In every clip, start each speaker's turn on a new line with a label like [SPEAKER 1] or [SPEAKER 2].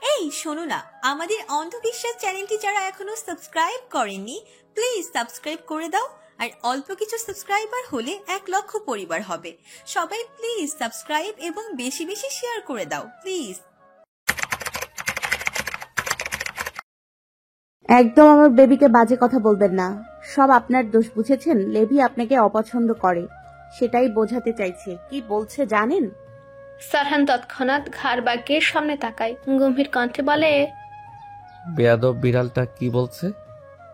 [SPEAKER 1] এই শোনো না, আমাদের অন্ধবিশ্বাস চ্যানেলটি যারা এখনো সাবস্ক্রাইব করেননি প্লিজ সাবস্ক্রাইব করে দাও। আর অল্প কিছু সাবস্ক্রাইবার হলে 1 লক্ষ পরিবার হবে। সবাই প্লিজ সাবস্ক্রাইব এবং বেশি বেশি শেয়ার করে দাও প্লিজ।
[SPEAKER 2] একদম আমার বেবিকে বাজে কথা বলবেন না। সব আপনার দোষ, বুঝেছেন? লেভি আপনাকে অপছন্দ করে, সেটাই বোঝাতে চাইছে। কি বলছে জানেন?
[SPEAKER 3] সারহান তৎক্ষণাৎ ঘাড় বাঁকিয়ে সামনে তাকায়, গম্ভীর কণ্ঠে বলে,
[SPEAKER 4] বেয়াদব বিড়ালটা কি বলছে?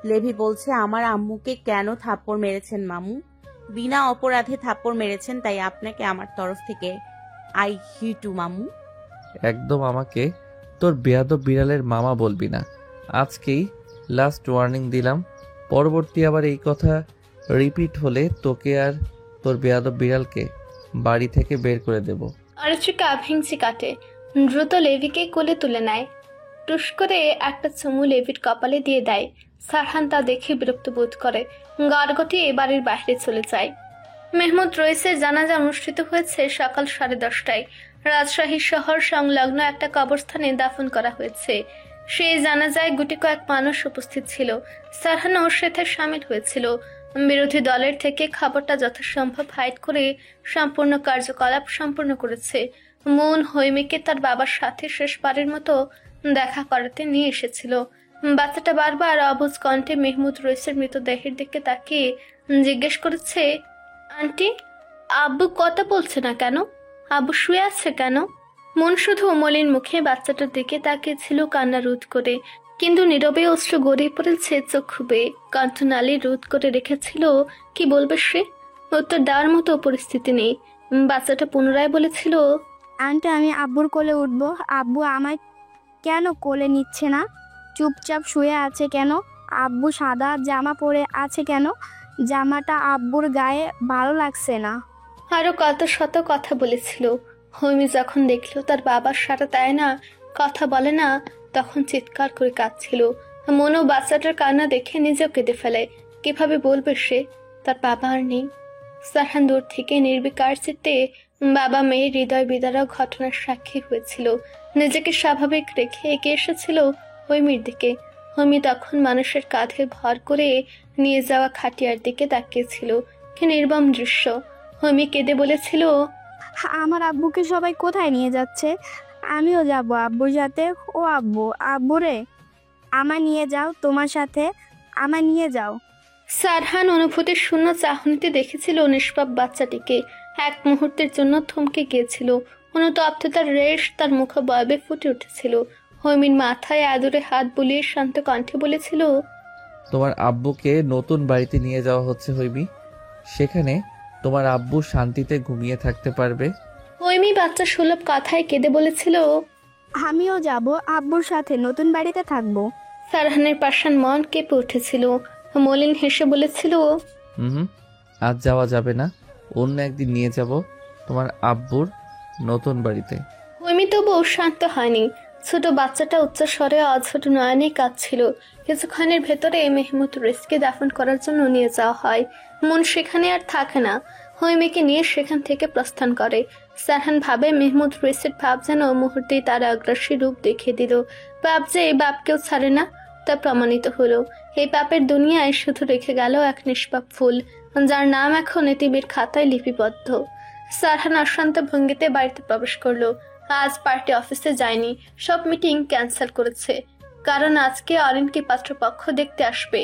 [SPEAKER 2] লেভি বলছে আমার আম্মুকে কেন থাপ্পড় মেরেছেন মামু, বিনা অপরাধে থাপ্পড় মেরেছেন, তাই আপনাকে আমার তরফ থেকে আই হিট ইউ মামু।
[SPEAKER 4] একদম আমাকে তোর বেয়াদব বিড়ালের মামা বলবি না। আজকেই লাস্ট ওয়ার্নিং দিলাম, পরবর্তী আবার এই কথা রিপিট হলে তোকে আর তোর বেয়াদব বিড়ালকে বাড়ি থেকে বের করে দেব।
[SPEAKER 3] অরচিকা ভেংচি কাটে, দ্রুত লেভিকে কোলে তুলে নেয়, টুস করে একটা চুমু লেভির কপালে দিয়ে দেয়। সারহান তা দেখে বিরক্ত বোধ করে, গাড় গটিয়ে বাড়ির বাইরে চলে যায়। মেহমুদ রইসের জানাজা অনুষ্ঠিত হয়েছে সকাল 10:30টায়। রাজশাহী শহর সংলগ্ন একটা কবরস্থানে দাফন করা হয়েছে। সেই জানাজায় গুটি কয়েক মানুষ উপস্থিত ছিল। সারহানও সেতে সামিল হয়েছিল। বিরোধী দলের থেকে খবরটা যথাসম্ভব হাইড করে সম্পূর্ণ কার্যকলাপ সম্পূর্ণ করেছে। মুন হৈমিকে তার বাবার সাথে শেষবারের মতো দেখা করাতে নিয়ে এসেছিল। বাচ্চাটা বারবার অবুঝ কণ্ঠে মেহমুদ রইসের মৃতদেহের দিকে তাকিয়ে জিজ্ঞেস করেছে, আন্টি, আব্বু কথা বলছে না কেন? আব্বু শুয়ে আছে কেন? মন শুধু মলিন মুখে বাচ্চাটার দিকে তাকিয়েছিল কান্না রোধ করে, কিন্তু নীরবে অশ্রু গড়িয়ে পড়েছে চক্ষু বেয়ে। কণ্ঠনালী রোধ করে রেখেছিল। কি বলবে সে? উত্তর দেওয়ার মতো পরিস্থিতি নেই। বাচ্চাটা পুনরায় বলেছিল,
[SPEAKER 5] আন্টি, আমি আব্বুর কোলে উঠবো। আব্বু আমায় কেন কোলে নিচ্ছে না? চুপচাপ শুয়ে আছে কেন? আব্বু সাদা জামা পরে আছে কেন? জামাটা আব্বুর গায়ে ভালো লাগছে না।
[SPEAKER 3] আরো কত শত কথা বলেছিল। হৈমি যখন দেখলো তার বাবার সারা দেয় না, কথা বলে না, তখন চিৎকার করে কাঁদছিল। মনও বাচ্চাটার কান্না দেখে নিজেও কেঁদে ফেলে। কিভাবে বলবে সে তার বাবা আর নেই? সারহান দূর থেকে নির্বিকার চিত্তে বাবা মেয়ের হৃদয় বিদারক ঘটনার সাক্ষী হয়েছিল। নিজেকে স্বাভাবিক রেখে এগিয়ে এসেছিল হৈমির দিকে। হৈমি তখন মানুষের কাঁধে ভর করে নিয়ে যাওয়া খাটিয়ার দিকে তাকিয়েছিল। কি নির্মম দৃশ্য! হৈমি কেঁদে বলেছিল,
[SPEAKER 5] আমার আব্বুকে সবাই কোথায় নিয়ে যাচ্ছে? আমিও যাব আব্বুর সাথে। ও আব্বু, আব্বু রে, আমায় নিয়ে যাও তোমার সাথে, আমায় নিয়ে যাও।
[SPEAKER 3] সারহান অনুভূতির শূন্য চাহনিতে দেখেছিল নিষ্পাপ বাচ্চাটিকে। এক মুহূর্তের জন্য থমকে গিয়েছিল। অনুতপ্ততার রেশ তার মুখবয়বে ফুটে উঠেছিল। হৈমির মাথায় আদরে হাত বুলিয়ে শান্ত কণ্ঠে বলেছিল,
[SPEAKER 4] তোমার আব্বুকে নতুন বাড়িতে নিয়ে যাওয়া হচ্ছে হৈমি, সেখানে তোমার আব্বু শান্তিতে ঘুমিয়ে থাকতে পারবে।
[SPEAKER 3] হৈমি বাচ্চা সুলভ কথায় কেঁদে বলেছিল,
[SPEAKER 5] আমিও যাব আব্বুর সাথে, নতুন বাড়িতে থাকবো।
[SPEAKER 3] সারহানের পাষাণ মন কেঁপে উঠেছিল। মলিন হেসে বলেছিল,
[SPEAKER 4] হুম, আজ যাওয়া যাবে না, অন্য একদিন নিয়ে যাব তোমার আব্বুর নতুন বাড়িতে।
[SPEAKER 3] হৈমি তবুও শান্ত হয়নি। ছোট বাচ্চাটা উচ্চস্বরে অঝট নয়নে কাঁদছিল। কিছুক্ষণের ভেতরে মেহমুদ রেসকে দাফন করার জন্য নিয়ে যাওয়া হয়। মন সেখানে আর থাকে না। হৈমিকে নিয়ে সেখান থেকে প্রস্থান করে। সারহান ভাবে মেহমুদ রেসের ভাব যেন মুহূর্তেই তার আগ্রাসী রূপ দেখিয়ে দিল। পাপ যে এই বাপকেও ছাড়ে না, তা প্রমাণিত হলো। এই পাপের দুনিয়ায় শুধু রেখে গেল এক নিষ্পাপ ফুল, যার নাম এখন এতিমের খাতায় লিপিবদ্ধ। সারহান অশান্ত ভঙ্গিতে বাড়িতে প্রবেশ করলো। আজ পার্টি অফিসে যায়নি, সব মিটিং ক্যান্সেল করেছে, কারণ আজকে অরিনকে পাত্রপক্ষ দেখতে আসবে।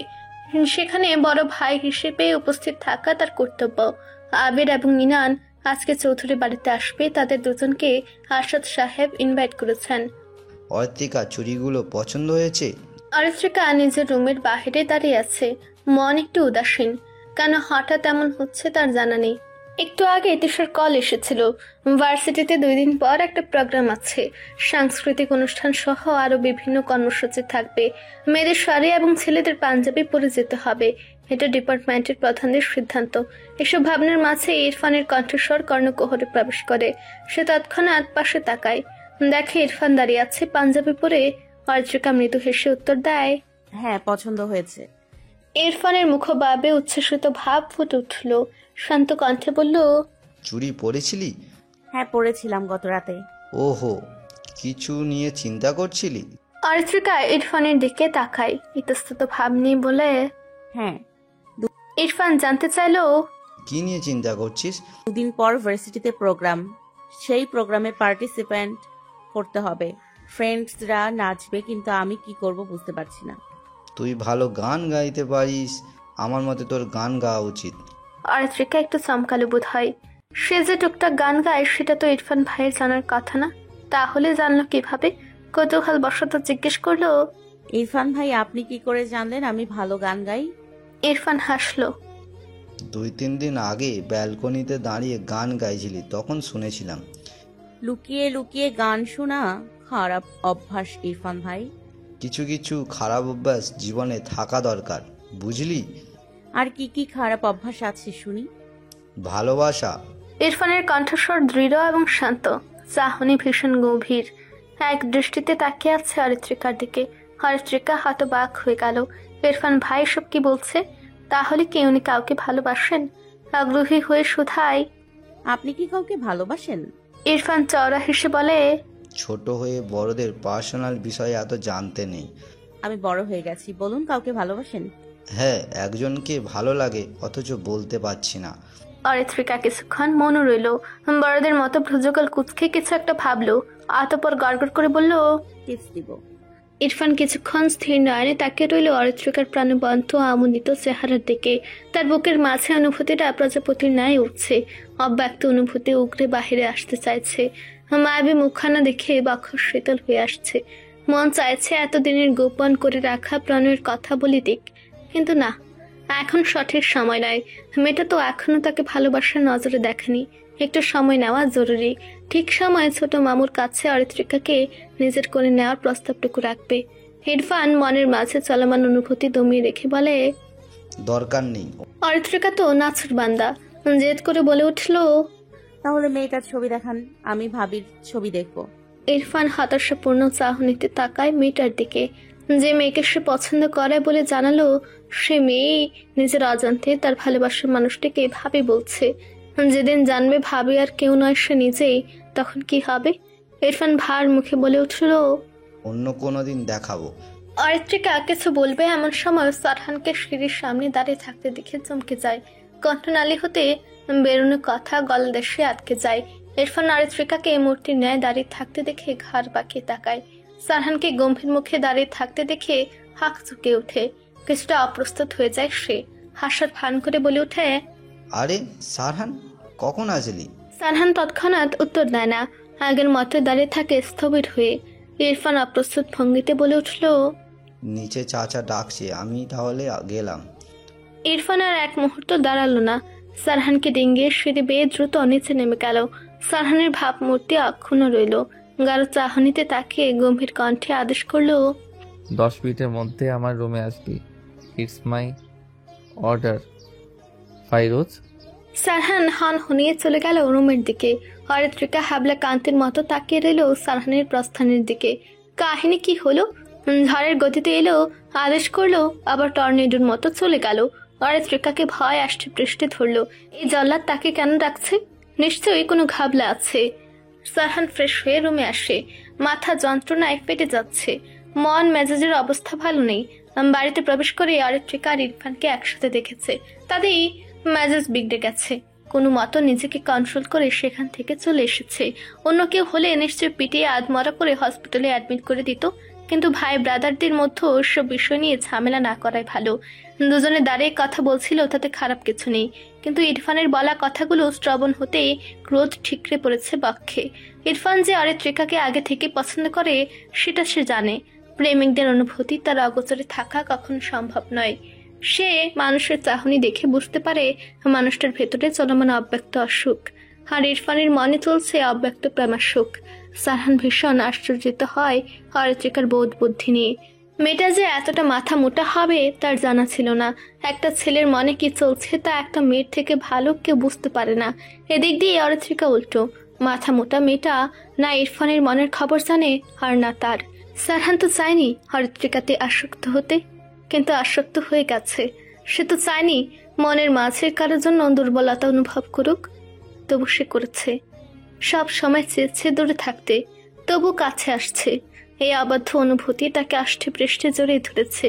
[SPEAKER 3] সেখানে বড় ভাই হিসেবে উপস্থিত থাকা তার কর্তব্য। আবির এবং ইনান আজকে চৌধুরী বাড়িতে আসবে। তাদের দুজনকে আরশাদ সাহেব ইনভাইট করেছেন।
[SPEAKER 6] অর্তিকা, চুড়িগুলো পছন্দ হয়েছে?
[SPEAKER 3] অরিত্রিকা নিজের রুমের বাহিরে দাঁড়িয়ে আছে, মন একটু উদাসীন। কেন হঠাৎ এমন হচ্ছে তার জানা নেই। একটু আগে তিশার কল এসেছিল। ভার্সিটিতে 2 দিন পর একটা প্রোগ্রাম আছে, সাংস্কৃতিক অনুষ্ঠান সহ আরো বিভিন্ন কর্মসূচি থাকবে। মেয়েদের শাড়ি এবং ছেলেদের পাঞ্জাবি পরে যেতে হবে, এটা ডিপার্টমেন্টের প্রধানদের সিদ্ধান্ত। এসব ভাবনার মাঝে ইরফানের কণ্ঠস্বর কর্ণকুহরে প্রবেশ করে। সে তৎক্ষণাৎ পাশে তাকায়, দেখে ইরফান দাঁড়িয়ে আছে পাঞ্জাবি পরে। অর্চিকা মৃদু হেসে উত্তর দেয়,
[SPEAKER 2] হ্যাঁ, পছন্দ হয়েছে।
[SPEAKER 3] ইরফানের মুখভাবে উচ্ছ্বসিত ভাব ফুটে উঠল। শান্ত কণ্ঠে বলল,
[SPEAKER 6] চুড়ি পরেছিলি?
[SPEAKER 2] হ্যাঁ, পড়েছিলাম গত রাতে।
[SPEAKER 6] ওহো, কিছু নিয়ে চিন্তা করছিলি?
[SPEAKER 3] অরিত্রিকা ইরফানের দিকে তাকায়, ইতস্তত ভাব নিয়ে বলে।
[SPEAKER 2] হ্যাঁ,
[SPEAKER 3] ইরফান জানতে চাইলো,
[SPEAKER 6] কি নিয়ে চিন্তা করছিস?
[SPEAKER 2] 2 দিন পর ভার্সিটিতে প্রোগ্রাম, সেই প্রোগ্রামে পার্টিসিপেন্ট করতে হবে। ফ্রেন্ডসরা নাচবে, কিন্তু আমি কি করব বুঝতে পারছি না।
[SPEAKER 6] তুই ভালো গান গাইতে পারিস, আমার মতে তোর গান গাওয়া উচিত।
[SPEAKER 3] অরিত্রিকা একটু চমকালো বোধ হয়। সে যে টুকটাক গান গায় সেটা তো ইরফান ভাইয়ের জানার কথা না, তাহলে জানলো কিভাবে? কৌতূহল বশত জিজ্ঞেস করলো।
[SPEAKER 2] ইরফান ভাই, আপনি কি করে জানলেন আমি ভালো গান গাই?
[SPEAKER 3] ইরফান হাসলো।
[SPEAKER 6] 2-3 দিন আগে ব্যালকনিতে দাঁড়িয়ে গান গাইছিলি, তখন শুনেছিলাম।
[SPEAKER 2] লুকিয়ে লুকিয়ে গান শোনা খারাপ অভ্যাস ইরফান ভাই।
[SPEAKER 6] কিছু কিছু খারাপ অভ্যাস জীবনে থাকা দরকার, বুঝলি?
[SPEAKER 2] আর কি কি খারাপ অভ্যাস আছে শুনি।
[SPEAKER 6] ভালোবাসা।
[SPEAKER 3] ইরফানের কণ্ঠস্বর দৃঢ় এবং শান্ত, চাহনি ভীষণ গভীর। এক দৃষ্টিতে তাকিয়ে আছে অরিত্রিকার দিকে। অরিত্রিকা হতবাক হয়ে গেল। ইরফান ভাই সব কি বলছে? তাহলে কি উনি কাউকে ভালোবাসেন? আগ্রহী হয়ে শুধায়,
[SPEAKER 2] আপনি কি কাউকে ভালোবাসেন?
[SPEAKER 3] ইরফান চওড়া হেসে বলে,
[SPEAKER 6] ছোট হয়ে বড়দের পার্সোনাল বিষয়ে এত জানতে নেই।
[SPEAKER 2] আমি বড় হয়ে গেছি, বলুন কাউকে ভালোবাসেন?
[SPEAKER 6] হ্যাঁ, একজনকে ভালো লাগে, অথচ বলতে পারছি না।
[SPEAKER 3] অরিত্রিকা কিছুক্ষণ মনে রইল। বড়দের মতো ভ্রুজগাল কুচকে কিছু একটা ভাবলো, অতঃপর গড়গড় করে বলল।
[SPEAKER 2] টিপস দিব।
[SPEAKER 3] ইরফান কিছুক্ষণ স্থির নয়নে তাকিয়ে রইল অরিত্রিকার প্রাণবন্ত আমোদিত চেহারার দিকে। তার বুকের মাঝে অনুভূতিটা প্রজাপতির ন্যায় উঠছে, অব্যক্ত অনুভূতি উগরে বাহিরে আসতে চাইছে। মায়াবী মুখখানা দেখে বক্ষ শীতল হয়ে আসছে। মন চাইছে এতদিনের গোপন করে রাখা প্রাণের কথা বলে দিক, কিন্তু না, এখন সঠিক সময় নয়। মেয়েটা তো এখনো তাকে ভালোবাসার নজরে দেখেনি। একটু সময় নেওয়া জরুরি। ঠিক সময় ছোট মামুর কাছে অরিত্রিকাকে নিজের করে নেওয়ার প্রস্তাবটুকু রাখবে। ইরফান মনের মাঝে চলমান অনুভূতি দমিয়ে রেখে বলে,
[SPEAKER 6] দরকার নেই।
[SPEAKER 3] অরিত্রিকা তো নাছুর বান্দা, জেদ করে বলে উঠল।
[SPEAKER 2] তাহলে মেয়েটার ছবি দেখান, আমি ভাবির ছবি দেখব।
[SPEAKER 3] ইরফান হতাশাপূর্ণ চাহনিতে তাকায় মেয়েটার দিকে। যে মেয়েকে সে পছন্দ করে বলে জানালো, সে মেয়ে নিজের অজান্তে তার ভালোবাসার মানুষটিকে ভাবি বলছে। যেদিন জানবে ভাবি আর কেউ নয় সে নিজেই, তখন কি হবে? ইরফান ভার মুখে বলে উঠল,
[SPEAKER 6] অন্য কোনো দিন দেখাবো।
[SPEAKER 3] অরিত্রিকা কিছু বলবে এমন সময় সারহানকে সিঁড়ির সামনে দাঁড়িয়ে থাকতে দেখে চমকে যায়। কণ্ঠনালী হতে বেরোনো কথা গলদেশে আটকে যায়। ইরফান অরিত্রিকাকে মূর্তির ন্যায় দাঁড়িয়ে থাকতে দেখে ঘাড় বাঁকিয়ে তাকায়। সারহানকে গম্ভীর মুখে দাঁড়িয়ে থাকতে দেখে হাঁক চুকে ওঠে। কিছুটা অপ্রস্তুত হয়ে যায় সে। হাসার ফান করে বলে ওঠে,
[SPEAKER 6] আরে সারহান, কখন আসলি?
[SPEAKER 3] সারহান তৎক্ষণাৎ উত্তর দেয় না, আগের মতো দাঁড়িয়ে থাকে স্থবির হয়ে। ইরফান অপ্রস্তুত ভঙ্গিতে বলে উঠল,
[SPEAKER 6] নিচে চাচা ডাকছে, আমি তাহলে গেলাম।
[SPEAKER 3] ইরফান আর এক মুহূর্ত দাঁড়ালো না। সারহানকে ডিঙ্গিয়ে সিঁড়ি বেয়ে দ্রুত নিচে নেমে গেল। সারহানের ভাবমূর্তি অক্ষুণ্ণ রইল। গাঢ় চাহনিতে তাকিয়ে গম্ভীর কণ্ঠে আদেশ করলো,
[SPEAKER 4] 10 মিনিটের মধ্যে আমার রুমে আসবি। It's my order, Fairoz.
[SPEAKER 3] Sarahan হন হনিয়ে চলে গেল রুমের দিকে। অরিত্রিকা হাবলা কান্তির মতো তাকিয়ে রইল সারহানের প্রস্থানের দিকে। কাহিনী কি হলো? ঝড়ের গতিতে এলো, আদেশ করলো, আবার টর্নেডোর মতো চলে গেল। অরিত্রিকাকে ভয় আষ্টে পৃষ্ঠে ধরলো। এই জল্লাদ তাকে কেন ডাকছে? নিশ্চয়ই কোনো ঘাবলা আছে। সারহান ফ্রেশ হয়ে রুমে আসে। মাথা যন্ত্রণায় ফেটে যাচ্ছে। মন মেজাজের অবস্থা ভালো নেই। বাড়িতে প্রবেশ করে অরিত্রিকা আর ইরফানকে একসাথে দেখেছে। তাদের মেজাজ বিগড়ে গেছে। কোনো মতো নিজেকে কন্ট্রোল করে সেখান থেকে চলে এসেছে। অন্য কেউ হলে নিশ্চয় পিটিয়ে আধমরা করে হসপিটালে অ্যাডমিট করে দিত, কিন্তু ভাই ব্রাদারদের মধ্যে ওসব বিষয় নিয়ে ঝামেলা না করাই ভালো। দুজনে দাঁড়িয়ে কথা বলছিল, তাতে খারাপ কিছু নেই, কিন্তু ইরফানের বলা কথাগুলো শ্রবণ হতে ক্রোধ ঠিকরে পড়েছে বক্ষে। ইরফান যে অরিত্রিকাকে আগে থেকে পছন্দ করে সেটা সে জানে। প্রেমিকদের অনুভূতি তার অগোচরে থাকা কখনো সম্ভব নয়। সে মানুষের চাহনি দেখে বুঝতে পারে মানুষটার ভেতরে চলমান অব্যক্ত অসুখ, আর ইরফানের মনে চলছে অব্যক্ত প্রেমাসুখ। সারহান ভীষণ আশ্চর্যিত হয় অরিত্রিকার বোধ বুদ্ধি নিয়ে। মেয়েটা যে এতটা মাথা মোটা হবে তার জানা ছিল না। একটা ছেলের মনে কি চলছে তা একটা মেয়ের থেকে ভালো কেউ বুঝতে পারে না। এদিক দিয়ে অরিত্রিকা উল্টো, মাথা মোটা মেয়েটা না ইরফানের মনের খবর জানে আর না তার। সারহান তো চায়নি অরিত্রিকাতে আসক্ত হতে, কিন্তু আসক্ত হয়ে গেছে। সে তো চায়নি মনের মাঝের কারোর জন্য দুর্বলতা অনুভব করুক, তবু সে করেছে। সব সময় চেয়েছে দূরে থাকতে, তবু কাছে আসছে। এই আবদ্ধ অনুভূতি তাকে আষ্টে পৃষ্ঠে জড়িয়ে ধরেছে,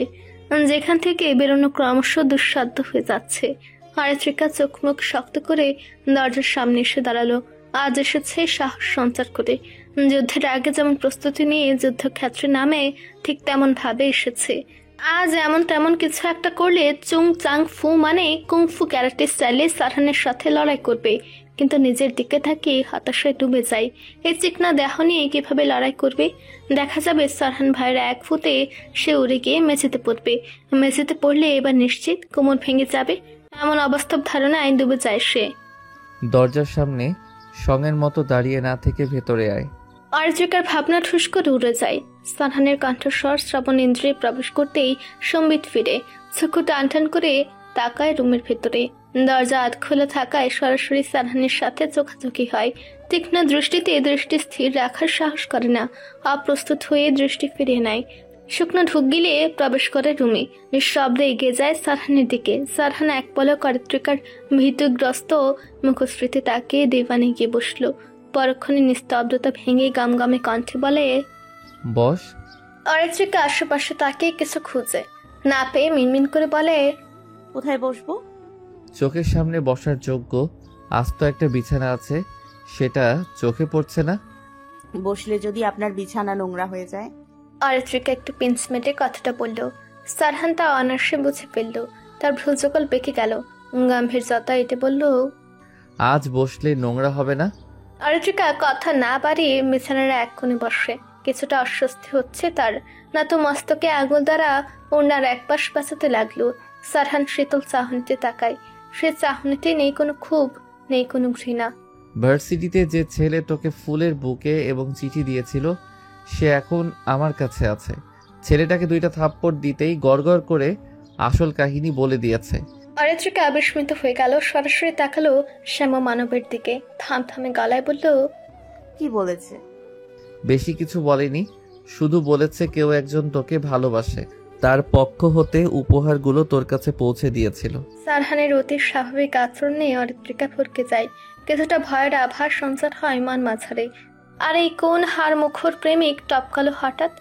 [SPEAKER 3] যেখান থেকে বেরোনো ক্রমশ দুঃসাধ্য হয়ে যাচ্ছে। আরিত্রিকা চোখ মুখ শক্ত করে দরজার সামনে এসে দাঁড়ালো। আজ এসেছে সাহস সঞ্চার করে। যুদ্ধের আগে যেমন প্রস্তুতি নিয়ে যুদ্ধক্ষেত্রে নামে, ঠিক তেমন ভাবে এসেছে। আজ এমন তেমন কিছু একটা করলে চুং চাং ফু মানে কুংফু ক্যারাটে স্টাইলে সারহানের সাথে লড়াই করবে, কিন্তু নিজের দিকে তাকিয়ে হতাশায় ডুবে যায়। এই চিকনা দেহ নিয়ে কিভাবে লড়াই করবে? দেখা যাবে সারহান ভাইয়ের এক ফুটে সে উড়ে গিয়ে মেঝেতে পড়বে। মেঝেতে পড়লে এবার নিশ্চিত কোমর ভেঙে যাবে। এমন অবাস্তব ধারণায় ডুবে যায় সে।
[SPEAKER 4] দরজার সামনে সঙ্গের মতো দাঁড়িয়ে না থেকে ভেতরে আয়।
[SPEAKER 3] আর্যিকার ভাবনা ঠুস করে উড়ে যায়। সারহানের কণ্ঠস্বর শ্রবণ ইন্দ্রিয়ে প্রবেশ করতেই সম্বিত ফিরে চক্ষু টান টান করে তাকায় রুমের ভেতরে। দরজা আধ খোলা থাকায় সরাসরি সারহানের সাথে চোখাচোখি হয়। তীক্ষ্ণ দৃষ্টিতে দৃষ্টি স্থির রাখার সাহস করে না, অপ্রস্তুত হয়ে দৃষ্টি ফিরিয়ে নেয়। শুকনো ঢুক গিলে প্রবেশ করে রুমে, নিঃশব্দে এগিয়ে যায় সারহানের দিকে। সারহান এক পলক আরিত্রিকার ভীতগ্রস্ত মুখশ্রীতে তাকিয়ে দেওয়ানে গিয়ে বসলো। পরক্ষণে নিস্তব্ধতা ভেঙে গামগামে কণ্ঠে বলে,
[SPEAKER 4] বস।
[SPEAKER 3] আরিত্রিকা আশেপাশে তাকিয়ে কিছু খুঁজে না পেয়ে মিনমিন করে বলে,
[SPEAKER 2] কোথায় বসবো?
[SPEAKER 4] চোখের সামনে বসার যোগ্য আস্ত একটা বিছানা আছে, সেটা চোখে পড়ছে না?
[SPEAKER 2] বসলে যদি আপনার বিছানা নোংরা হয়ে যায়?
[SPEAKER 3] আরিত্রিকা একটু পিঞ্চ মেটে কথাটা বলল। সারহান তা অনার্সে বুঝে ফেলল। তার ভ্রুযুগল বেঁকে গেল। গাম্ভীর্যতা এটে বলল,
[SPEAKER 4] আজ বসলে নোংরা হবে না?
[SPEAKER 3] আরিত্রিকা কথা না বাড়িয়ে বিছানার এক কোণে বসে। কিছুটা অস্বস্তি হচ্ছে তার। না তো মস্তকে আঙুল দ্বারা ওনার এক পাশ বাঁচাতে লাগলো। সারহান শীতল চাহনিতে তাকায়। সে চাহনিতে নেই কোনো ক্ষোভ, নেই কোনো ঘৃণা।
[SPEAKER 4] ভার্সিটিতে যে ছেলে তোকে ফুলের বুকে এবং চিঠি দিয়েছিল, সে এখন আমার কাছে আছে। ছেলেটাকে 2টা থাপ্পড় দিতেই গড়গড় করে আসল কাহিনী বলে দিয়েছে।
[SPEAKER 3] আরিত্রিকা বিস্মিত হয়ে গেল। সরাসরি তাকালো শ্যাম মানবের দিকে। থামথামে গলায় বলল,
[SPEAKER 2] কি বলেছে?
[SPEAKER 4] বেশি কিছু বলেনি, শুধু বলেছে কেউ একজন তোকে ভালোবাসে, তার পক্ষ হতে উপহারগুলো তোর কাছে পৌঁছে দিয়েছিল।
[SPEAKER 3] সারহানের অতি স্বাভাবিক আচরণে অরিত্রিকা ফরকে যায়। কিছুটা ভয়ের আভাস সঞ্চার হয় মন মাঝারে। আর এই কোন হার মুখর প্রেমিক টপকালো হঠাৎ?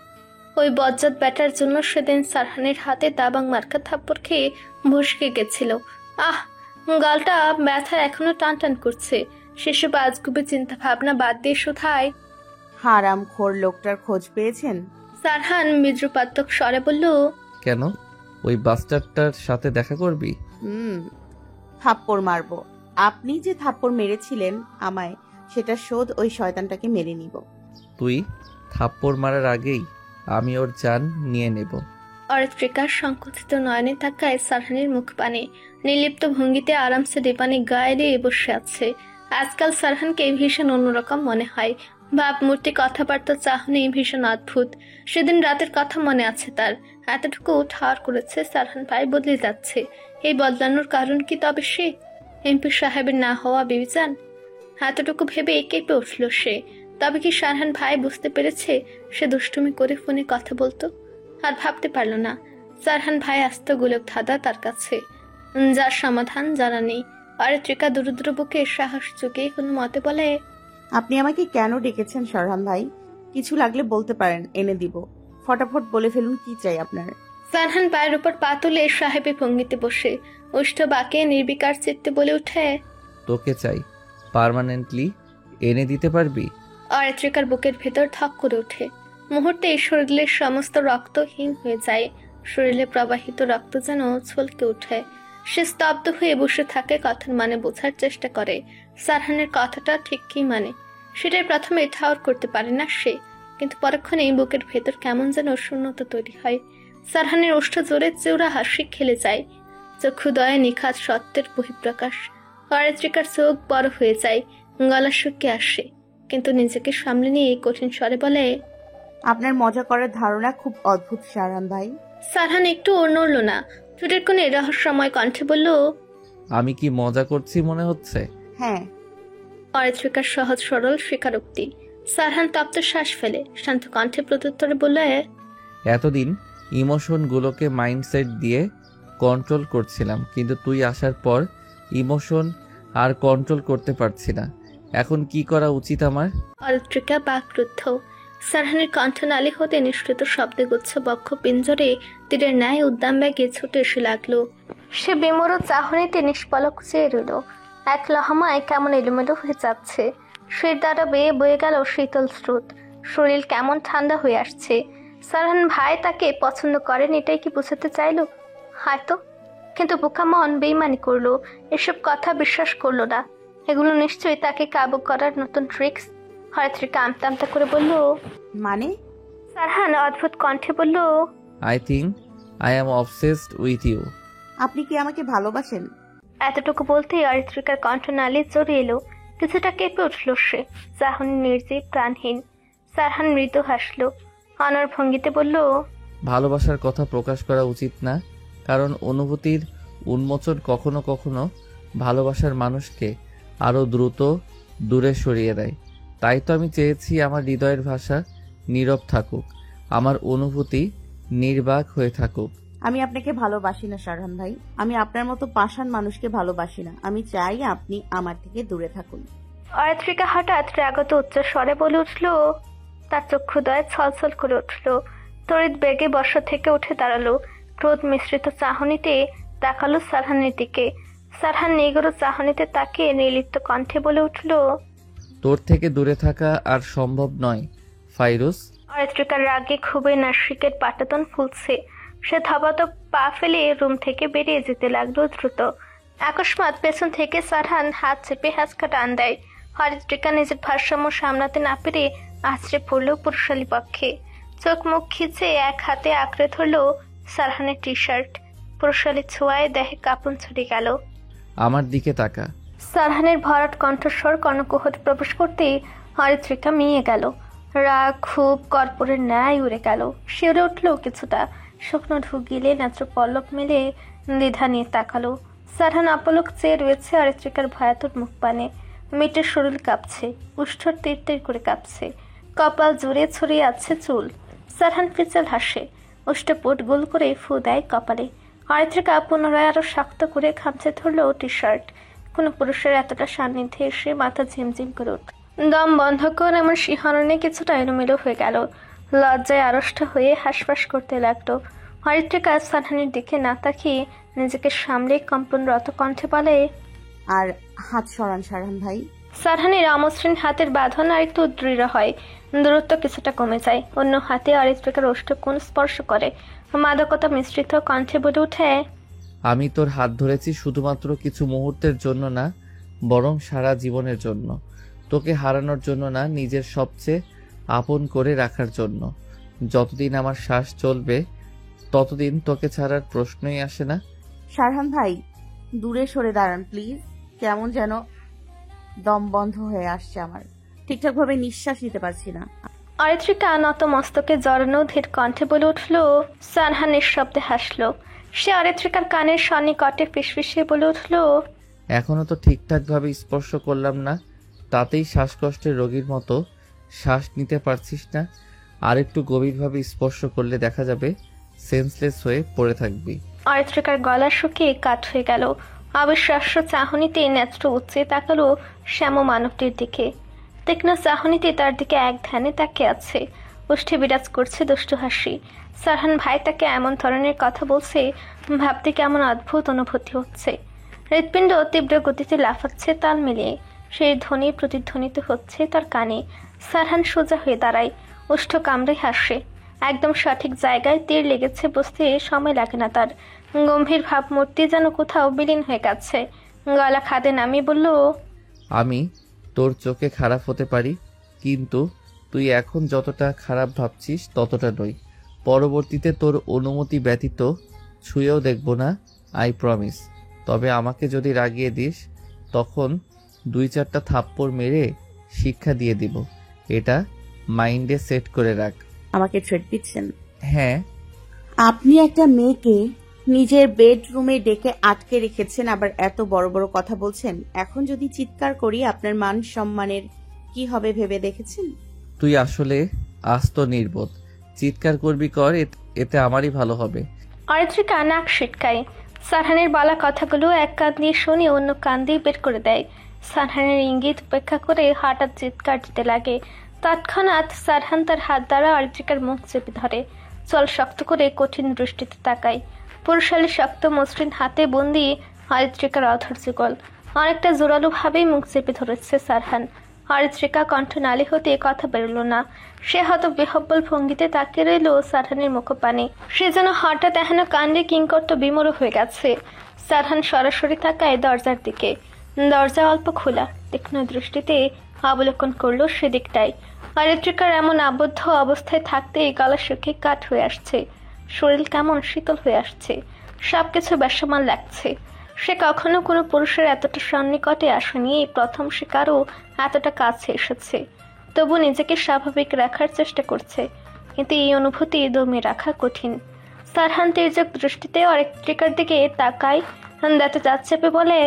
[SPEAKER 3] ওই বজ্জাত ব্যাটার জন্য সেদিন সারহানের হাতে দাবাং মার্কা থাপ্পড় খেয়ে ভসকে গেছিল। আহ, গালটা ব্যথা এখনো টান টান করছে। সেসব আজগুবি চিন্তা ভাবনা বাদ দিয়ে শুধায়,
[SPEAKER 2] হারাম খোর লোকটার খোঁজ পেয়েছেন?
[SPEAKER 3] সারহান বিদ্রুপাত্মক স্বরে বলল,
[SPEAKER 4] কেন? ওই বাস্টারটার সাথে দেখা করবি?
[SPEAKER 2] থাপ্পড় মারবো। আপনি যে থাপ্পড় মেরেছিলেন আমায়, সেটা শোধ ওই শয়তানটাকে মেরে নিব।
[SPEAKER 4] তুই থাপ্পড় মারার আগেই আমি ওর জান নিয়ে নেব।
[SPEAKER 3] অরিত্রিকার সংকুচিত নয়নে তাকায় সারহানের মুখ পানে। নির্লিপ্ত ভঙ্গিতে আরামসে ডিপানে গায়ে দিয়ে বসে আছে। আজকাল সারহানকে ভীষণ অন্যরকম মনে হয়। ভাবমূর্তি, কথাবার্তা, চাহনি ভীষণ অদ্ভুত। সেদিন রাতের কথা মনে আছে তার। এতটুকু ঠাড় করেছে সারহান ভাই বদলে যাচ্ছে। এই বদলানোর কারণ কি তবে সে? এমপি সাহেবের না হওয়া বিবেচান? এতটুকু ভেবে কেঁপে উঠল সে। তবে কি সারহান ভাই বুঝতে পেরেছে সে দুষ্টুমি করে ফোনে কথা বলতো? আর ভাবতে পারল না সারহান ভাই আস্ত গোলক ধাঁধা তার কাছে, যার সমাধান জানা নেই। অরিত্রিকা দূরদ্র বুকে সাহস চুকিয়ে কোনো মতে বলে,
[SPEAKER 2] আপনি আমাকে কেন ডেকেছেন সারহান ভাই? কিছু লাগলে বলতে পারেন, এনে দিব। ফটাফট বলে ফেলুন কি চাই আপনার।
[SPEAKER 3] সারহান পায়ের উপর পা তুলে সাহেবী ভঙ্গিতে বসে ওষ্ঠ বাঁকে নির্বিকার চিত্তে বলে উঠে,
[SPEAKER 4] তোকে চাই, পার্মানেন্টলি এনে দিতে পারবি?
[SPEAKER 3] অরিত্রিকার বুকের ভেতর ধক করে ওঠে। মুহূর্তে শরীরের সমস্ত রক্ত হিম হয়ে যায়। শরীরে প্রবাহিত রক্ত যেন ছলকে ওঠে। সে স্তব্ধ হয়ে বসে থাকে, কথার মানে বোঝার চেষ্টা করে। সারহানের কথাটা ঠিক কি মানে সেটাই প্রথমে ঠাউর করতে পারে না সে, কিন্তু পরক্ষণে বুকের ভেতর কেমন যেন শূন্যতা তৈরি হয়। সারহানের ওষ্ঠ জোরে চৌড়া হাসি খেলে যায়। চক্ষুদয়ে নিখাত সত্যের বহিঃপ্রকাশ। অরিত্রিকার চোখ বড় হয়ে যায়, গলা শুকিয়ে আসে, কিন্তু নিজেকে সামলে নিয়ে কঠিন স্বরে বলে,
[SPEAKER 2] আপনার মজা করার ধারণা খুব অদ্ভুত সারহান ভাই।
[SPEAKER 3] সারহান একটু নড়ল না। ঠোঁটের কোণে রহস্যময় কণ্ঠে বলল,
[SPEAKER 4] আমি কি মজা করছি মনে হচ্ছে?
[SPEAKER 2] হ্যাঁ।
[SPEAKER 3] অরিত্রিকার সহজ সরল স্বীকারোক্তি। সারহান তপ্ত শ্বাস ফেলে শান্ত কণ্ঠে প্রত্যুত্তরে বলে,
[SPEAKER 4] এতদিন ইমোশনগুলোকে মাইন্ডসেট দিয়ে কন্ট্রোল করছিলাম, কিন্তু তুই আসার পর ইমোশন আর কন্ট্রোল করতে পারছি না। এখন কি করা উচিত আমার?
[SPEAKER 3] অরিত্রিকা বাকরুদ্ধ। সারহানের কণ্ঠনালী হতে নিঃসৃত শব্দে গুচ্ছ বক্ষ পিঞ্জরে তীরের ন্যায় উদ্দাম ব্যাগে ছুটে এসে লাগলো। সে বিমর চাহনিতে নিষ্পলক চেয়ে রইল। এক লহমায় কেমন এলোমেলো হয়ে যাচ্ছে। শীত দ্বারা বেয়ে বয়ে গেল শীতল স্রোত। শরীর কেমন ঠান্ডা হয়ে আসছে। সারহান ভাই তাকে পছন্দ করেন এটাই কি বোঝাতে চাইল? হয়তো, কিন্তু বোকা মন বেইমানি করলো, এসব কথা বিশ্বাস করলো না। এগুলো নিশ্চয়ই তাকে কাবু করার নতুন ট্রিক্স। হরিত্রিকা আমতা আমতা করে বলল,
[SPEAKER 2] মানে?
[SPEAKER 3] সারহান অদ্ভুত কণ্ঠে বলল,
[SPEAKER 4] I think I am obsessed with you.
[SPEAKER 2] আপনি কি আমাকে ভালোবাসেন?
[SPEAKER 3] এতটুকু বলতেই হরিত্রিকার কণ্ঠনালী জড়িয়ে এলো। কিছুটা কেঁপে উঠল সে। চাহনি নির্জীব, প্রাণহীন। সারহান মৃদু হাসল, অনর ভঙ্গিতে বলল,
[SPEAKER 4] ভালোবাসার কথা প্রকাশ করা উচিত না, কারণ অনুভূতির উন্মোচন কখনো কখনো ভালোবাসার মানুষকে আরও দ্রুত দূরে সরিয়ে দেয়। তাই তো আমি চেয়েছি আমার হৃদয়ের ভাষা নীরব থাকুক, আমার অনুভূতি নির্বাক হয়ে থাকুক।
[SPEAKER 2] আমি আপনাকে ভালোবাসি না সারহান ভাই। আমি আপনার মতো পাষাণ মানুষকে ভালোবাসি না। আমি চাই আপনি আমার থেকে দূরে থাকুন।
[SPEAKER 3] অরিত্রিকা হঠাৎ রাগত উচ্চ স্বরে বলে উঠল। তার চক্ষুদয় ছলছল করে উঠল। তড়িৎ বেগে বসা থেকে উঠে দাঁড়ালো। ক্রোধ মিশ্রিত চাহনিতে তাকালো সারহানের দিকে। সারহান নিগড় চাহনিতে তাকিয়ে নির্লিপ্ত কণ্ঠে বলে উঠল,
[SPEAKER 4] তোর থেকে দূরে থাকা আর সম্ভব নয় ফাইরুজ।
[SPEAKER 3] অরিত্রিকার রাগে খুবই নাসিকের পাটাতন ফুলছে। সে ধাবাত পা ফেলে রুম থেকে বেরিয়ে যেতে লাগলো দ্রুত। আকস্মাৎ পেছন থেকে সারহান হাত চেপে হাঁচকা টান দেয়। হরিত্রিকা নিজের ভারসাম্য সামলাতে না পেরে আছড়ে পড়ল পুরুষালী পক্ষে। চোখ মুখ খিচে এক হাতে আঁকড়ে ধরল সারহানের টি শার্ট। পুরুষালী ছোঁয়ায় দেহে কাঁপন ছড়িয়ে গেল।
[SPEAKER 4] আমার দিকে তাকা।
[SPEAKER 3] সারহানের ভরাট কণ্ঠস্বর কর্ণকুহরে প্রবেশ করতেই হরিত্রিকা মিয়ে গেল। রাগ খুব কর্পূরের ন্যায় উড়ে গেল। শিউরে উঠল কিছুটা। শুকনো ঢুক গিলে নেত্র পল্লব মেলে দ্বিধা নিয়ে তাকালো। সারহান আপলক চেয়ে রয়েছে হরিত্রিকার ভয়াতুর মুখ পানে। মেয়েটার শরীর কাঁপছে, উষ্ঠর তীর তীর করে কাঁপছে। কপাল জুড়ে ছড়িয়ে আছে চুল। সারহান পিচাল হাসে, উষ্ঠপোট গোল করে ফু দেয় কপালে। হরিত্রিকা পুনরায় আরো শক্ত করে খামচে ধরল টি শার্ট। কোনো পুরুষের এতটা সান্নিধ্যে এসে মাথা ঝিমঝিম করে উঠল। দম বন্ধ করে এমন শিহরণে কিছুটা এলোমেলো হয়ে গেল। লজ্জায় আড়ষ্ট হয়ে হাঁসফাঁস করতে লাগলো। হরিত্রিকা সারহানের দিকে না তাকিয়ে নিজেকে সামলে কম্পনরত কণ্ঠে বলে,
[SPEAKER 2] আর হাত সরান সারহান ভাই।
[SPEAKER 3] সারহানের অমসৃণ হাতের বাঁধন আর একটু দৃঢ় হয়। দূরত্ব কিছুটা কমে যায়। অন্য হাতে হরিত্রিকার ওষ্ঠকোণ স্পর্শ করে। মাদকতা মিশ্রিত কণ্ঠে বলে উঠে,
[SPEAKER 4] আমি তোর হাত ধরেছি শুধুমাত্র কিছু মুহূর্তের জন্য না, বরং সারা জীবনের জন্য। তোকে হারানোর জন্য না, নিজের সবচেয়ে আপন করে রাখার জন্য। যতদিন আমার শ্বাস চলবে ততদিন তোকে ছাড়ার প্রশ্নই আসে না।
[SPEAKER 2] সারহান ভাই, দূরে সরে দাঁড়ান প্লিজ। কেমন যেন দম বন্ধ হয়ে আসছে আমার। ঠিকঠাক ভাবে নিঃশ্বাস নিতে পারছি না।
[SPEAKER 3] অরিত্রিকা নত মস্তকে জড়ানো ধীর কণ্ঠে বলে উঠল। সারহান নিঃশব্দে হাসল। সে অরিত্রিকার কানের সন্নিকটে ফিসফিসিয়ে বলে উঠল,
[SPEAKER 4] এখনো তো ঠিকঠাক ভাবে স্পর্শ করলাম না, তাতেই শ্বাসকষ্টের রোগীর মতো শ্বাস নিতে পারছিস না। আর একটু গভীরভাবে স্পর্শ করলে দেখা যাবে সেন্সলেস হয়ে পড়ে থাকবি।
[SPEAKER 3] অরিত্রিকার গলা শুকিয়ে কাঠ হয়ে গেল। অবিশ্বাস্য চাহনিতে নেত্র উচ্চে তাকালো শ্যাম মানবটির দিকে। তীক্ষ্ণ চাহনিতে তার দিকে এক ধ্যানে তাকিয়ে আছে। ওষ্ঠে বিরাজ করছে দুষ্টু হাসি। সারহান ভাই তাকে এমন ধরনের কথা বলছে, ভাবতে কেমন অদ্ভুত অনুভূতি হচ্ছে। হৃৎপিণ্ড তীব্র গতিতে লাফাচ্ছে তাল মিলিয়ে। সেই ধ্বনি প্রতিধ্বনিত হচ্ছে তার কানে। সারহান সোজা হয়ে দাঁড়ায়, ওষ্ঠ কামড়ে হাসে। একদম সঠিক জায়গায় তীর লেগেছে বুঝতে সময় লাগে না তার। গম্ভীর ভাবমূর্তি যেন কোথাও বিলীন হয়ে গেছে। গলা খাদে নামিয়ে বলল,
[SPEAKER 4] আমি তোর চোখে খারাপ হতে পারি, কিন্তু তুই এখন যতটা খারাপ ভাবছিস ততটা নই। পরবর্তীতে তোর অনুমতি ব্যতীত ছুঁয়েও দেখব না, আই প্রমিস। তবে আমাকে যদি রাগিয়ে দিস তখন 2-4টা থাপ্পড় মেরে শিক্ষা দিয়ে দিব। এটা মাইন্ডে সেট করে রাখ।
[SPEAKER 2] আমাকে থ্রেট দিচ্ছেন?
[SPEAKER 4] হ্যাঁ।
[SPEAKER 2] আপনি একটা মেয়েকে নিজের বেডরুমে ডেকে আটকে রেখেছেন, আবার এত বড় বড় কথা বলছেন। এখন যদি চিৎকার করি আপনার মান সম্মানের কি হবে ভেবে দেখেছেন?
[SPEAKER 4] তুই আসলে আস্ত নির্বোধ। চিৎকার করবি কর, এতে আমারই ভালো হবে।
[SPEAKER 3] অরিত্রিকা নাক সিটকায়। সারহানের বলা কথাগুলো এক কান দিয়ে শুনে অন্য কান দিয়ে বের করে দেয়। সারহানের ইঙ্গিত উপেক্ষা করে হঠাৎ চিৎকার দিতে লাগে। তৎক্ষণাৎ সারহান তার হাত দ্বারা অরিত্রিকার মুখ চেপে ধরে, চল শক্ত করে কঠিন দৃষ্টিতে তাকায়। পুরুষালী শক্ত মসৃণ হাতে বন্দি অরিত্রিকার অধৈর্য গোল। অনেকটা জোরালো ভাবেই মুখ চেপে ধরেছে সারহান। অরিত্রিকা কণ্ঠ নালী হতে কথা বেরোল না। সে হয়তো বিহব্বল ভঙ্গিতে তাকিয়ে রইল সারহানের মুখপানে। সে যেন হঠাৎ এহেন কাণ্ডে কিংকর্ত বিমূঢ় হয়ে গেছে। সারহান সরাসরি তাকায় দরজার দিকে। দরজা অল্প খোলা, তীক্ষ্ণ দৃষ্টিতে অবলোকন করলো সেদিকটাই। অরিত্রিকার এমন আবদ্ধ অবস্থায় থাকতে গলা শুকিয়ে কাঠ হয়ে আসছে, শরীর কেমন শীতল হয়ে আসছে, সবকিছু বেসামাল লাগছে। সে কখনো কোনো পুরুষের এতটা সন্নিকটে আসেনি, এই প্রথম সে কারো এতটা কাছে এসেছে। তবু নিজেকে স্বাভাবিক রাখার চেষ্টা করছে, কিন্তু এই অনুভূতি দমিয়ে রাখা কঠিন। সারহান তির্যক দৃষ্টিতে অরিত্রিকার দিকে তাকায়, দাঁতে দাঁত চেপে বলে,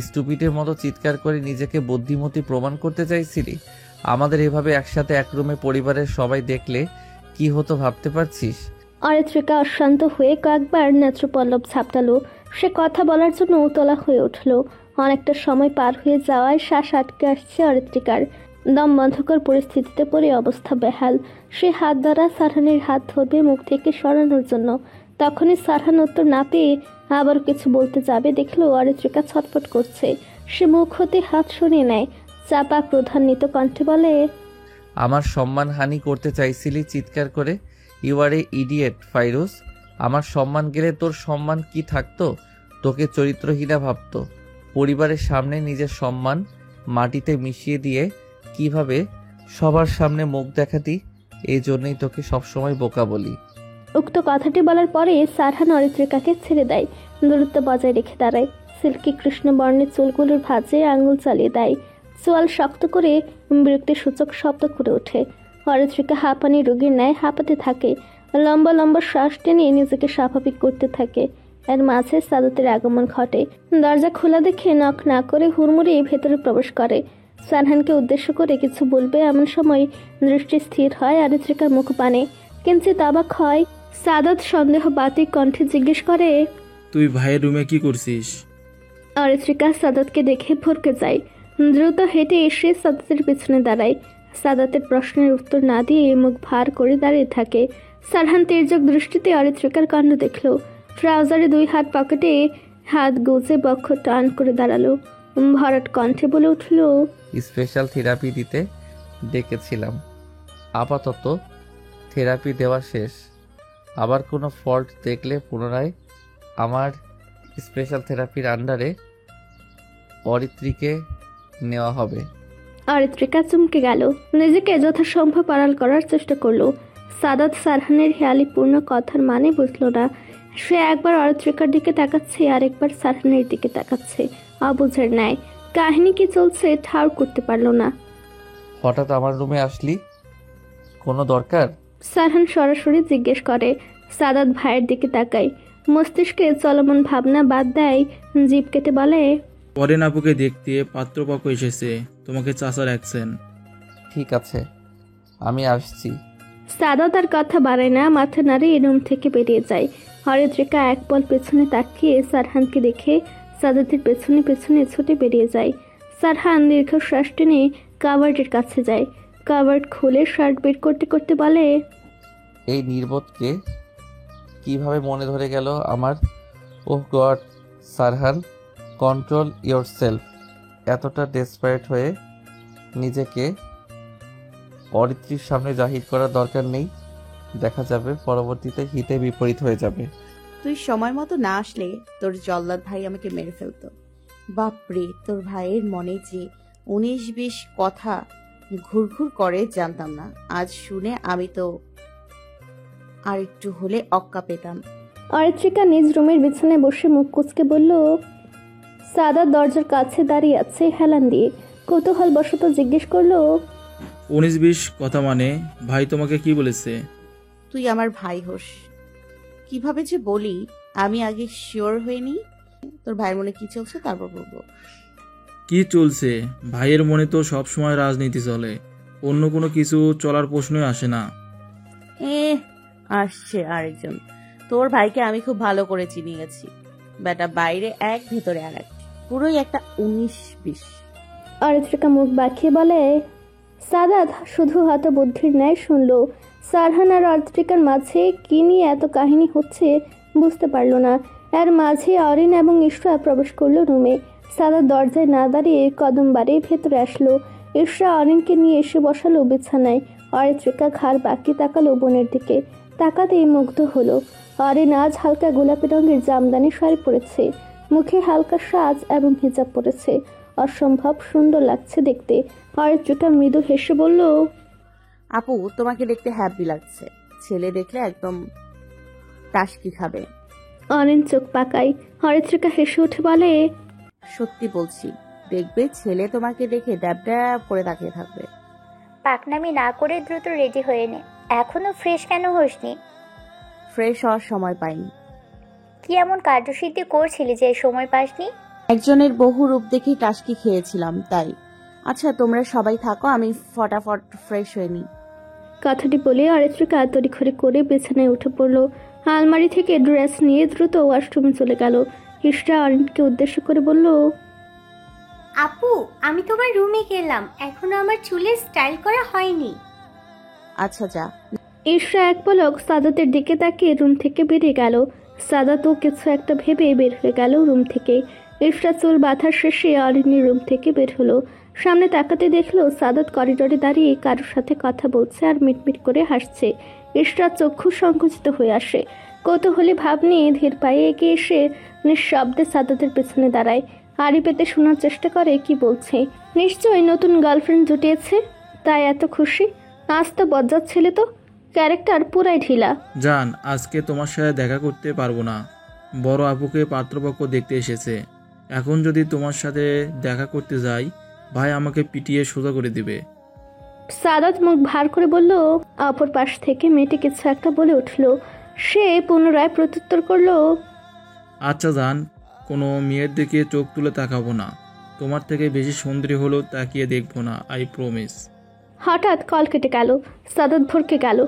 [SPEAKER 4] স্টুপিটের মতো চিৎকার করে নিজেকে বুদ্ধিমতী প্রমাণ করতে চাইছিলি? আমাদের এভাবে একসাথে এক রুমে পরিবারের সবাই দেখলে কি হতো ভাবতে পারছিস?
[SPEAKER 3] অরিত্রিকা অশান্ত হয়ে কয়েকবার নেত্রপল্লব ঝাপটালো। সে কথা বলার জন্য উতলা হয়ে উঠল। অনেকটা সময় পার হয়ে যাওয়ায় শ্বাস আটকে আসছে অরিত্রিকার। দম বন্ধকর পরিস্থিতিতে পড়ে অবস্থা বেহাল। সে হাত দ্বারা সারহানের হাত ধরবে মুখ থেকে সরানোর জন্য। তখনই সারহান উত্তর না পেয়ে আবার কিছু বলতে যাবে, দেখলো অরিত্রিকা ছটফট করছে। সে মুখ হতে হাত সরিয়ে নেয়, চাপা ক্রোধান্বিত কণ্ঠে বলে,
[SPEAKER 4] আমার সম্মান হানি করতে চাইছিলি চিৎকার করে? You are a idiot Fairuz. আমার সম্মান গেলে তোর সম্মান কি থাকতো? তোকে চরিত্রহীনা ভাবতো। পরিবারের সামনে নিজের সম্মান মাটিতে মিশিয়ে দিয়ে কিভাবে সবার সামনে মুখ দেখাতি, এই জন্যই তোকে সবসময় বোকা বলি।
[SPEAKER 3] উক্ত কথাটি বলার পরে সারহান অরিত্রিকাকে ছেড়ে দেয়, দূরত্ব বজায় রেখে দাঁড়ায়। সিল্কি কৃষ্ণ বর্ণের চুলগুলোর ভাঁজে আঙুল চালিয়ে দেয়। চোয়াল শক্ত করে বিরক্তি সূচক শব্দ করে ওঠে। অরিত্রিকা হাঁপানি রোগীর ন্যায় হাঁপাতে থাকে, লম্বা লম্বা শ্বাস টেনে নিজেকে স্বাভাবিক করতে থাকে। এর মাঝে সাদাতের আগমন ঘটে। দরজা খোলা দেখে নক না করে হুড়মুড়িয়ে ভেতরে প্রবেশ করে। সারহানকে উদ্দেশ্য করে কিছু বলবে এমন সময় দৃষ্টি স্থির হয় অরিত্রিকার মুখপানে। কিঞ্চিত অবাক হয়। সাদাত সন্দেহ বাতিক কণ্ঠে জিজ্ঞেস করে,
[SPEAKER 7] তুই ভাইয়ের রুমে কি করছিস?
[SPEAKER 3] অরিত্রিকা সাদাতকে দেখে ভরকে যায়। দ্রুত হেঁটে এসে সাদাতের পিছনে দাঁড়ায়। সাদাতের প্রশ্নের উত্তর না দিয়ে মুখ ভার করে দাঁড়িয়ে থাকে। সারহান তির্যক দৃষ্টিতে অরিত্রিকার কাণ্ড দেখল। ট্রাউজারে দুই হাত পকেটে হাত গুজে বক্ষ টান করে দাঁড়ালো। ভরাট কণ্ঠে বলে উঠল,
[SPEAKER 4] স্পেশাল থেরাপি দিতে ডেকেছিলাম। আপাতত থেরাপি দেওয়া শেষ। আবার কোনো ফল্ট দেখলে পুনরায় আমার স্পেশাল থেরাপির আন্ডারে অরিত্রীকে নেওয়া হবে।
[SPEAKER 3] অরিত্রিকা চমকে গেল, নিজেকে যথাসম্ভব আড়াল করার চেষ্টা করলো। সাদাত সারহানের হেয়ালিপূর্ণ কথার মানে বুঝলো না। সে একবার অরিত্রিকার দিকে তাকাচ্ছে, আরেকবার সারহানের দিকে তাকাচ্ছে, অবুঝের ন্যায়। কাহিনী কি চলছে ঠাউর করতে পারলো না।
[SPEAKER 4] হঠাৎ আমার রুমে আসলি, কোনো দরকার?
[SPEAKER 3] সারহান সরাসরি জিজ্ঞেস করে। সাদাত ভাইয়ের দিকে তাকায়, মস্তিষ্কে চলমান ভাবনা বাদ দেয়, জিভ কেটে বলে,
[SPEAKER 7] পরেন আপুকে দেখতে পাত্রপক্ষ এসেছে, তোমাকে চাচা রাখছেন।
[SPEAKER 4] ঠিক আছে, আমি আসছি।
[SPEAKER 3] সাদাত আর কথা বাড়ায় না, মাথা নাড়িয়ে রুম থেকে বেরিয়ে যায়। অরিত্রিকা এক পল পেছনে তাকিয়ে সারহানকে দেখে সাদাতের পেছনে পেছনে ছুটে বেরিয়ে যায়। সারহান দীর্ঘশ্বাস টেনে কাবার্ডের কাছে যায়। কাবার্ড খুলে শার্ট বের করতে করতে বলে,
[SPEAKER 4] এই নির্বোধকে কিভাবে মনে ধরে গেল আমার? Oh God Sarhan, control yourself. এতটা ডেসপারেট হয়ে নিজেকে অরিত্রীর সামনে জাহির করার দরকার নেই। দেখা যাবে পরবর্তীতে হিতে বিপরীত হয়ে যাবে।
[SPEAKER 2] তুই সময় মতো না আসলে তোর জল্লাদ ভাই আমাকে মেরে ফেলতো। বাপরে, তোর ভাইয়ের মনে যে 19-20 কথা ঘুরঘুর করে জানতাম না। আজ শুনে আমি তো আর একটু হলে অক্কা পেতাম।
[SPEAKER 3] অরিত্রিকা নিজ রুমের বিছানায় বসে মুখ কুচকে বলল। সাদাত দরজার কাছে দাঁড়িয়ে আছে হেলান দিয়ে। কৌতূহল বশত জিজ্ঞেস করলো,
[SPEAKER 7] 19-20 কথা মানে? ভাই তোমাকে কি বলেছে?
[SPEAKER 2] তুই আমার ভাই হোস। কিভাবে যে বলি আমি আগে শিওর হইনি। তোর ভাইয়ের মনে কি চলছে তারপর বলবো।
[SPEAKER 7] কি চলছে? ভাইয়ের মনে তো সব সময় রাজনীতি চলে, অন্য কোনো কিছু চলার প্রশ্নই আসে না।
[SPEAKER 2] আসছে আরেকজন। তোর ভাইকে আমি খুব ভালো করে চিনি গেছি। বেটা বাইরে এক ভেতরে আর এক, পুরোই একটা 19-20।
[SPEAKER 3] অরিত্রিকা মুখ বাঁকিয়ে বলে, সাদাত শুধু হতবুদ্ধির ন্যায় শুনল। সারহান আর অর্ত্রিকার মাঝে কি নিয়ে এত কাহিনী হচ্ছে বুঝতে পারল না। এর মাঝে অরিন এবং ইশরা প্রবেশ করলো রুমে। সাদাত দরজায় না দাঁড়িয়ে কদম বাড়িয়ে ভেতরে আসলো। ইশরা অরিনকে নিয়ে এসে বসালো বিছানায়। অরিত্রিকা ঘাড় বাঁকিয়ে তাকালো বোনের দিকে। তাকাতেই মুগ্ধ হলো। অরিন আজ হালকা গোলাপি রঙের জামদানি শাড়ি পরেছে, মুখে হালকা সাজ এবং হিজাব পরেছে। অসম্ভব সুন্দর লাগছে দেখতে। অরিত্রিকা মৃদু হেসে বলল,
[SPEAKER 2] আপু তোমাকে দেখতে হ্যাপি লাগছে, ছেলে দেখলে একদম টাসকি খাবে।
[SPEAKER 3] অরিন চোখ পাকায়। অরিত্রিকা হেসে উঠে বলে,
[SPEAKER 2] সত্যি বলছি, দেখবে ছেলে তোমাকে দেখে ড্যাব ড্যাব করে তাকিয়ে থাকবে।
[SPEAKER 8] পাকনামি না করে দ্রুত রেডি হয়ে নে। এখনো ফ্রেশ কেন হসনি?
[SPEAKER 2] ফ্রেশ হওয়ার সময় পাইনি।
[SPEAKER 8] কি এমন কার্যসিদ্ধি করছিলি যে সময় পাসনি?
[SPEAKER 2] একজনের বহু রূপ দেখেই টাসকি খেয়েছিলাম তাই। আচ্ছা তোমরা সবাই থাকো, আমি ফটাফট ফ্রেশ হয়ে নিই।
[SPEAKER 3] কথাটি বলে অরিত্রিকা তড়িঘড়ি করে বিছানায় উঠে পড়ল। আলমারি থেকে ড্রেস নিয়ে দ্রুত ওয়াশরুমে চলে গেল। ইশরা অরিনকে উদ্দেশ্য করে বলল,
[SPEAKER 1] আপু আমি তোমার রুমে গেলাম, এখনো আমার চুলের স্টাইল করা হয়নি।
[SPEAKER 2] আচ্ছা যা।
[SPEAKER 3] ইশরা এক পলক সাদাতের দিকে তাকিয়ে রুম থেকে বেরিয়ে গেল। সাদাতও কিছু একটা ভেবে বের হয়ে গেল রুম থেকে। ইশরা চুল বাঁধা শেষে অরিনের রুম থেকে বের হলো। সামনে তাকাতে দেখলো সাদাত করিডোরে দাঁড়িয়ে কারোর সাথে কথা বলছে আর মিটমিট করে হাসছে। ইশরা চক্ষু সংকুচিত হয়ে আসে। কৌতূহলী ভাব নিয়ে ধীর পায়ে এগিয়ে এসে নিঃশব্দে সাদাতের পেছনে দাঁড়ায়। আড়ি পেতে শোনার চেষ্টা করে কি বলছে। নিশ্চয়ই নতুন গার্লফ্রেন্ড জুটিয়েছে, তাই এত খুশি। আজ তো বজ্জাত ছেলে, তো ক্যারেক্টার পুরাই ঢিলা।
[SPEAKER 7] জান, আজকে তোমার সাথে দেখা করতে পারবো না। বড় আপুকে পাত্রপক্ষ দেখতে এসেছে। এখন যদি তোমার সাথে দেখা করতে যাই, ভাই আমাকে পিটিয়ে সোজা করে দিবে।
[SPEAKER 3] সাদাত মুখ ভার করে বলল। অপর পাশ থেকে মেয়েটি কিছু একটা বলে উঠল। সে পুনরায় প্রত্যুত্তর করলো,
[SPEAKER 7] আচ্ছা জান, কোনো মেয়ের দিকে চোখ তুলে তাকাবো না। তোমার থেকে বেশি সুন্দরী হলেও তাকিয়ে দেখবো না, আই প্রমিস।
[SPEAKER 3] হঠাৎ কল কেটে গেল। সাদাত ভরকে গেল।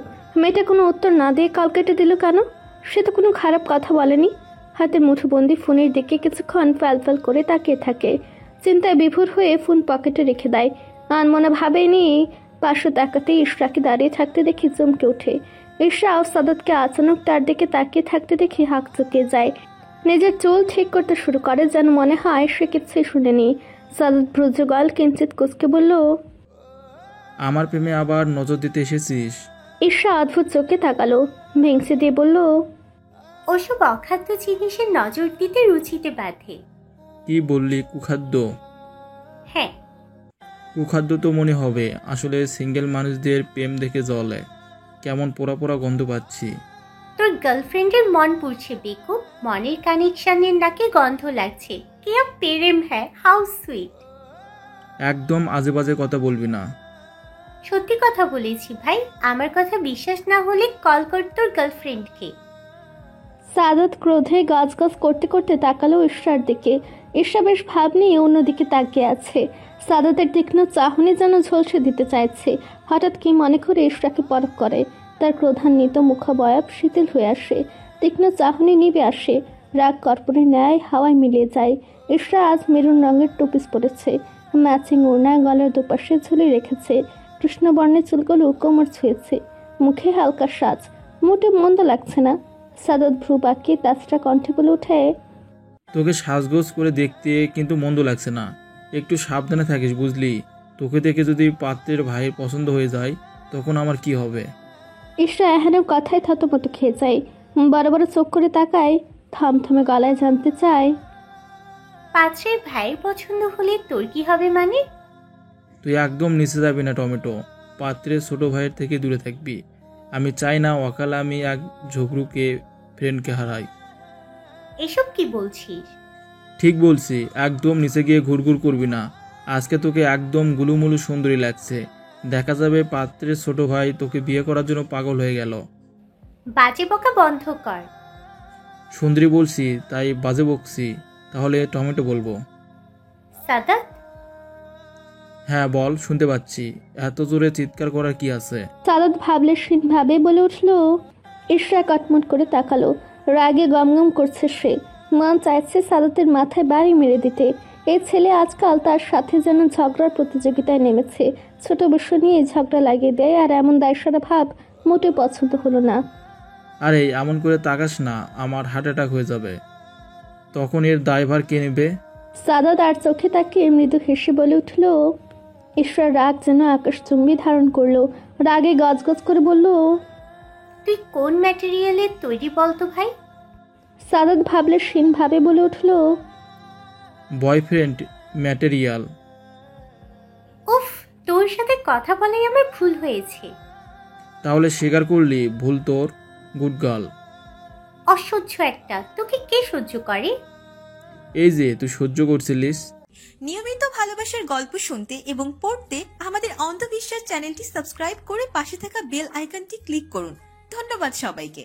[SPEAKER 3] মেয়েটা কোনো উত্তর না দিয়ে কল কেটে দিল কেন? সে তো কোনো খারাপ কথা বলেনি। হাতের মুঠোবন্দি ফোনের দিকে কিছুক্ষণ ফ্যালফ্যাল করে তাকিয়ে থাকে। চিন্তায় বিভোর হয়ে ফোন পকেটে রেখে দেয়। আনমনা ভাবেনি। পাশে তাকাতে ইশরাকে দাঁড়িয়ে থাকতে দেখে চমকে ওঠে। ইশরা ও সাদাতকে আচানক তার দিকে তাকিয়ে থাকতে দেখে হাঁক চুকিয়ে যায়। নিজের চুল ঠিক করতে শুরু করে, যেন মনে হয় সে কিছুই শুনেনি। সাদাত ভ্রুযুগল কিঞ্চিত কুঁচকে বলল,
[SPEAKER 7] আমার প্রেমে আবার নজর দিতে এসেছিস?
[SPEAKER 3] ইশরা অদ্ভুত চোখে তাকালো, ভেংসে দিয়ে বলল,
[SPEAKER 1] ওসব অখাদ্য জিনিসের নজর দিতে রুচিতে বাঁধে।
[SPEAKER 7] কি বললি, কুখাদ্য?
[SPEAKER 1] হ্যাঁ।
[SPEAKER 7] কুখাদ্য তো মনে হবে। আসলে সিঙ্গেল মানুষদের প্রেম দেখে জ্বলে। কেমন পোড়া পোড়া গন্ধ পাচ্ছি।
[SPEAKER 1] তোর গার্লফ্রেন্ডের মন পুড়ছে বেকুব, মনের কানেকশনের নাকি গন্ধ লাগছে। কি প্রেম, হ্যাঁ, হাউ সুইট।
[SPEAKER 7] একদম আজে বাজে কথা বলবি না।
[SPEAKER 1] সত্যি কথা বলেছি ভাই, আমার কথা বিশ্বাস না হলে কল কর তোর গার্লফ্রেন্ডকে।
[SPEAKER 3] সাদাত ক্রোধে গাছ করতে করতে তাকালো ইশরার দিকে। ইশরা বেশ ভাব নিয়ে অন্যদিকে তাকিয়ে আছে। সাদাতের তীক্ষ্ণ চাহনি যেন ঝলসে দিতে চাইছে। হঠাৎ কি মনে করে ইশরাকে পরখ করে। তার ক্রোধান্বিত মুখাবয়ব শিথিল হয়ে আসে। তীক্ষ্ণ চাহনি নিবে আসে। রাগ কর্পূরের ন্যায় হাওয়ায় মিলিয়ে যায়। ইশরা আজ মেরুন রঙের টুপিস পরেছে। ম্যাচিং ওড়না গলার দুপাশে ঝুলিয়ে রেখেছে। কৃষ্ণবর্ণের চুলগুলো কোমর ছুঁয়েছে। মুখে হালকা সাজ, মোটে মন্দ লাগছে না। সাদাত ভ্রু বাঁকিয়ে তাছটা কণ্ঠে বলে উঠে,
[SPEAKER 7] তোকে সাজগোজ করে দেখতে কিন্তু মন্দ লাগছে না। একটু সাবধানে থাকিস বুঝলি। তোকে দেখে যদি পাত্রের ভাইয়ের পছন্দ হয়ে যায়, তখন আমার কি হবে?
[SPEAKER 3] ইশরা এহেনের কথায় থতমত খেয়ে যায়। বড় বড় চোখ করে তাকায়। থমথমে গলায় জানতে চায়,
[SPEAKER 1] পাত্রের ভাইয়ের পছন্দ হলে তোর কি হবে মানে?
[SPEAKER 7] তুই একদম নিচে যাবি না টমেটো। পাত্রের ছোট ভাইয়ের থেকে দূরে থাকবি। আমি চাই না অকালে আমি এক ঝগড়ুকে ফ্রেন্ডকে হারাই।
[SPEAKER 1] এসব কি বলছিস?
[SPEAKER 7] ঠিক বলছি, একদম নিচে গিয়ে ঘুরঘুর করবি না। আজকে তোকে একদম গুলুমুলু সুন্দরী লাগছে। দেখা যাবে পাত্রের ছোট ভাই তোকে বিয়ে করার জন্য পাগল হয়ে গেল।
[SPEAKER 1] বাজে বকা বন্ধ কর।
[SPEAKER 7] সুন্দরী বলছি তাই বাজে বকছি। তাহলে টমেটো বলবো?
[SPEAKER 1] সাদাত।
[SPEAKER 7] হ্যাঁ বল, শুনতে পাচ্ছি। এত জোরে চিৎকার করার কি আছে?
[SPEAKER 3] সাদাত ভাবলেশীন ভাবে বলে উঠল। ইশরা কটমট করে তাকালো। রাগে গমগম করছে সে। মন চাইছে সাদাতের মাথায় বাড়ি মেরে দিতে। এই ছেলে আজকাল তার সাথে যেন ঝগড়ার প্রতিযোগিতায় নেমেছে। ছোট বিষয় নিয়ে ঝগড়া লাগিয়ে দেয়, আর এমন দায়সারা ভাব মোটেও পছন্দ হলো না।
[SPEAKER 7] আরে এমন করে তাকাস না, আমার হার্ট অ্যাটাক হয়ে যাবে। তখন এর দায়ভার কে নেবে?
[SPEAKER 3] সাদা তার চোখে তাকিয়ে মৃদু হেসে বলে উঠল। ঈশ্বর রাগ যেন আকাশচুম্বী ধারণ করলো। রাগে গজগজ করে বলল,
[SPEAKER 9] তুই কোন ম্যাটেরিয়ালের তৈরি বলতো ভাই?
[SPEAKER 3] সাদাত ভাবলে সিন ভাবে বলে উঠল,
[SPEAKER 7] বয়ফ্রেন্ড ম্যাটেরিয়াল।
[SPEAKER 9] উফ, তোর সাথে কথা বলাই আমার ভুল হয়েছে।
[SPEAKER 7] তাহলে স্বীকার করলি ভুল তোর? Good girl.
[SPEAKER 9] অসহ্য একটা, তোকে কে সহ্য করে?
[SPEAKER 7] এই যে তুই সহ্য করছিলিস।
[SPEAKER 1] নিয়মিত ভালোবাসার গল্প শুনতে এবং পড়তে আমাদের অন্ধবিশ্বাস চ্যানেলটি সাবস্ক্রাইব করে পাশে থাকা বেল আইকনটি ক্লিক করুন। ধন্যবাদ সবাইকে।